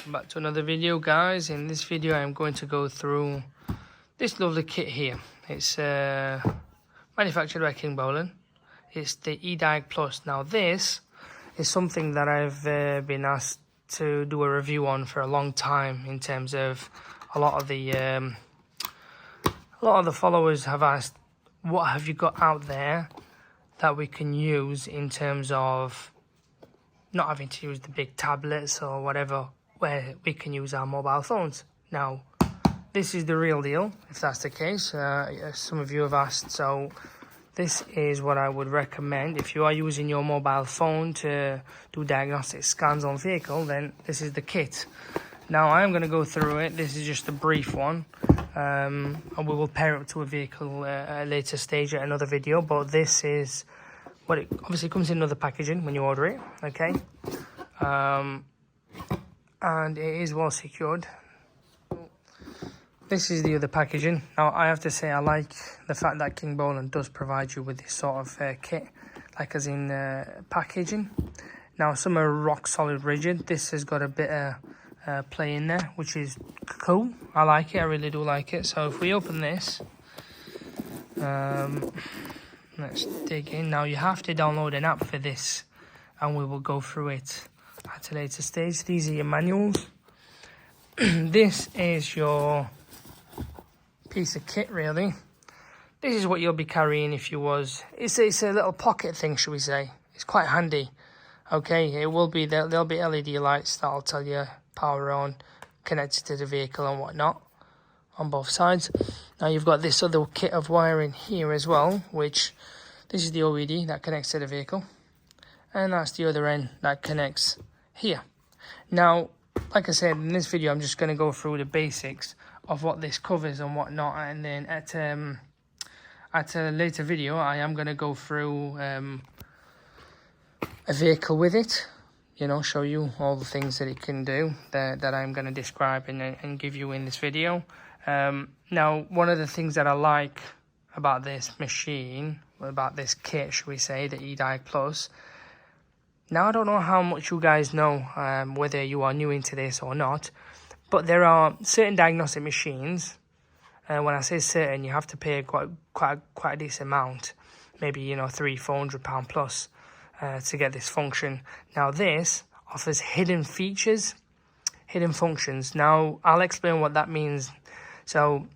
welcome back to another video, guys. In this video I'm going to go through this lovely kit here. It's manufactured by Kingbolen. It's the EDIAG Plus. Now this is something that I've been asked to do a review on for a long time, in terms of a lot of the followers have asked, what have you got out there that we can use in terms of not having to use the big tablets or whatever, where we can use our mobile phones. Now, this is the real deal, if that's the case. Some of you have asked, so this is what I would recommend. If you are using your mobile phone to do diagnostic scans on vehicle, then this is the kit. Now, I'm going to go through it. This is just a brief one. And we will pair it to a vehicle at a later stage at another video, but this is what it obviously comes in another packaging when you order it, okay? And it is well secured. This is the other packaging. Now, I have to say, I like the fact that Kingbolen does provide you with this sort of kit, like as in packaging. Now, some are rock solid rigid. This has got a bit of play in there, which is cool. I like it, I really do like it. So if we open this, let's dig in. Now, you have to download an app for this, and we will go through it at a later stage. These are your manuals. This is your piece of kit, really. This is what you'll be carrying if you was... It's a little pocket thing, should we say. It's quite handy. Okay, it will be... There'll be LED lights that'll tell you power on, connected to the vehicle and whatnot on both sides. Now, you've got this other kit of wiring here as well, which this is the OED that connects to the vehicle, and that's the other end that connects here. Now, like I said, in this video I'm just going to go through the basics of what this covers and whatnot, and then at a later video I am going to go through a vehicle with it, you know, show you all the things that it can do that I'm going to describe and give you in this video. Now, one of the things that I like about this machine, about this kit, should we say, the EDIAG Plus. Now, I don't know how much you guys know, whether you are new into this or not, but there are certain diagnostic machines. When I say certain, you have to pay quite a decent amount, maybe, you know, £300-400 plus, to get this function. Now, this offers hidden features, hidden functions. Now, I'll explain what that means. So,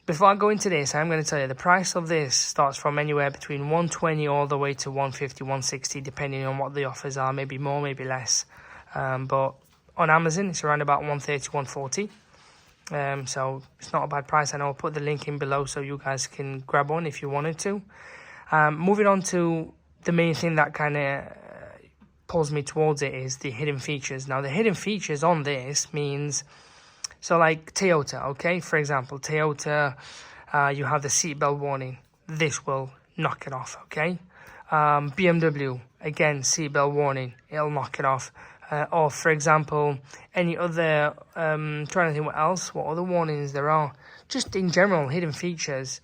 before I go into this, I'm going to tell you the price of this starts from anywhere between $120 all the way to $150, $160, depending on what the offers are. Maybe more, maybe less. But on Amazon, it's around about $130, $140. So it's not a bad price. And I'll put the link in below so you guys can grab one if you wanted to. Moving on to the main thing that kind of pulls me towards it is the hidden features. Now, the hidden features on this means... So like Toyota, okay? For example, Toyota, you have the seatbelt warning. This will knock it off, okay? BMW, again, seatbelt warning. It'll knock it off. Or, for example, any other... trying to think what else, what other warnings there are. Just in general, hidden features.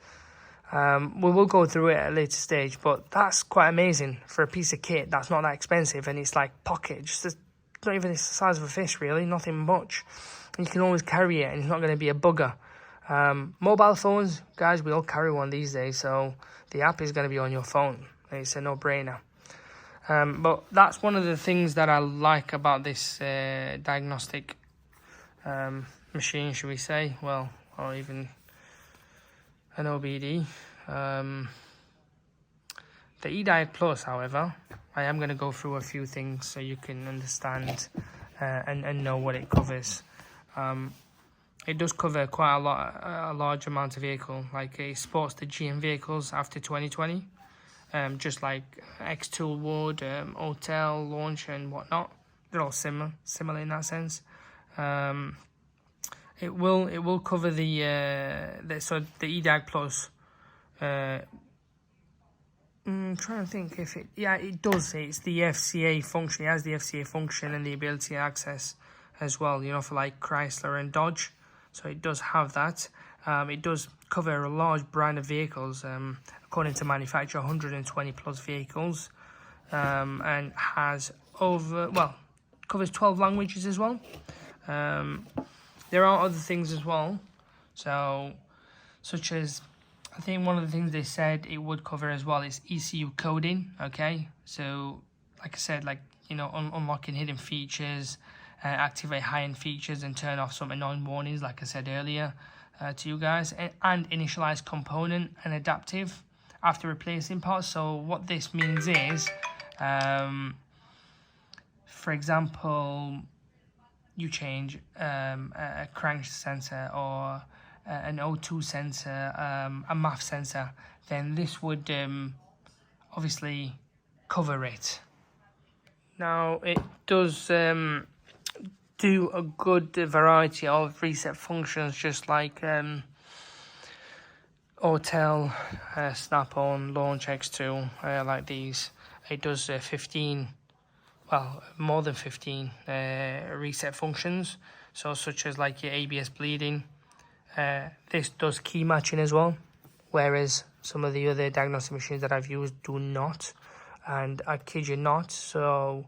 We will go through it at a later stage, but that's quite amazing for a piece of kit that's not that expensive, and it's like pocket, just not even the size of a fist, really, nothing much. You can always carry it, and it's not going to be a bugger. Mobile phones, guys, we all carry one these days, so the app is going to be on your phone. It's a no-brainer. But that's one of the things that I like about this diagnostic machine, should we say? Well, or even an OBD. The EDIAG Plus, however, I am going to go through a few things so you can understand and know what it covers. It does cover quite a large amount of vehicle, like it supports the GM vehicles after 2020, just like X-Tool would, Hotel, Launch and whatnot. They're all similar in that sense. It will cover the EDIAG Plus. I'm trying to think if it... Yeah, it does. It's the FCA function. It has the FCA function and the ability to access as well, you know, for like Chrysler and Dodge. So it does have that. It does cover a large brand of vehicles, according to manufacturer, 120 plus vehicles, and has covers 12 languages as well. There are other things as well, so such as, I think one of the things they said it would cover as well is ECU coding. Okay, so like I said, like, you know, unlocking hidden features, activate high-end features, and turn off some annoying warnings, like I said earlier to you guys, and initialize component and adaptive after replacing parts. So what this means is, for example, you change a crank sensor or an O2 sensor, a MAF sensor, then this would obviously cover it. Now it does do a good variety of reset functions, just like Autel, Snap-on, Launch X2, like these. It does 15, well, more than 15 reset functions, so such as like your ABS bleeding. This does key matching as well, whereas some of the other diagnostic machines that I've used do not. And I kid you not, so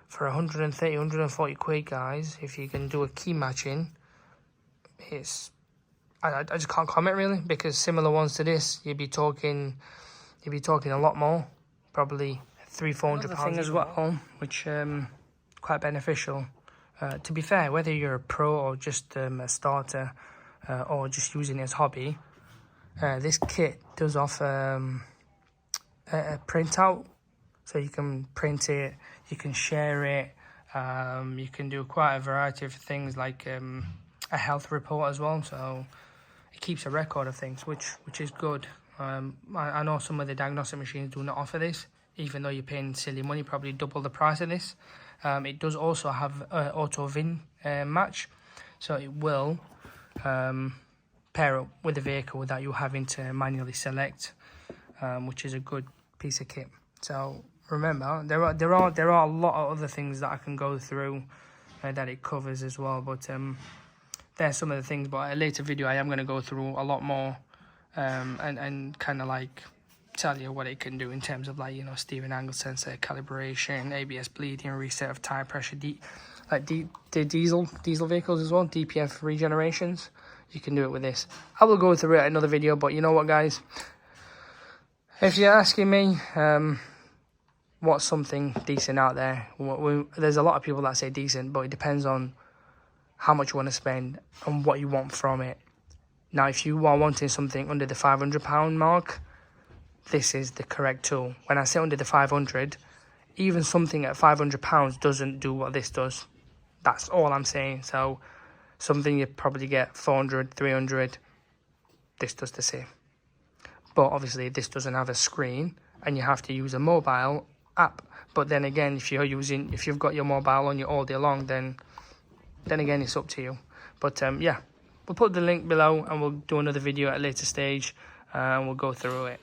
for 130, 140 quid, guys, if you can do a key matching, it's, I just can't comment really, because similar ones to this, you'd be talking a lot more, probably £300-400 thing as well, which quite beneficial. To be fair, whether you're a pro or just a starter, or just using it as hobby, this kit does offer a printout, so you can print it, you can share it, you can do quite a variety of things, like a health report as well, so it keeps a record of things, which is good. I know some of the diagnostic machines do not offer this, even though you're paying silly money, probably double the price of this. It does also have auto VIN match, so it will pair up with the vehicle without you having to manually select, which is a good piece of kit. So remember, there are a lot of other things that I can go through that it covers as well, but there's some of the things. But a later video I am going to go through a lot more, and kind of like tell you what it can do in terms of, like, you know, steering angle sensor, calibration, ABS bleeding, reset of tire pressure, the diesel vehicles as well, DPF regenerations. You can do it with this. I will go through it in another video, but you know what, guys, if you're asking me what's something decent out there, there's a lot of people that say decent, but it depends on how much you want to spend and what you want from it. Now, if you are wanting something under the £500 mark, this is the correct tool. When I say under the 500, even something at £500 doesn't do what this does. That's all I'm saying. So something you probably get 400, 300, this does the same. But obviously this doesn't have a screen and you have to use a mobile app. But then again, if you've got your mobile on you all day long, then again, it's up to you. But yeah, we'll put the link below and we'll do another video at a later stage and we'll go through it.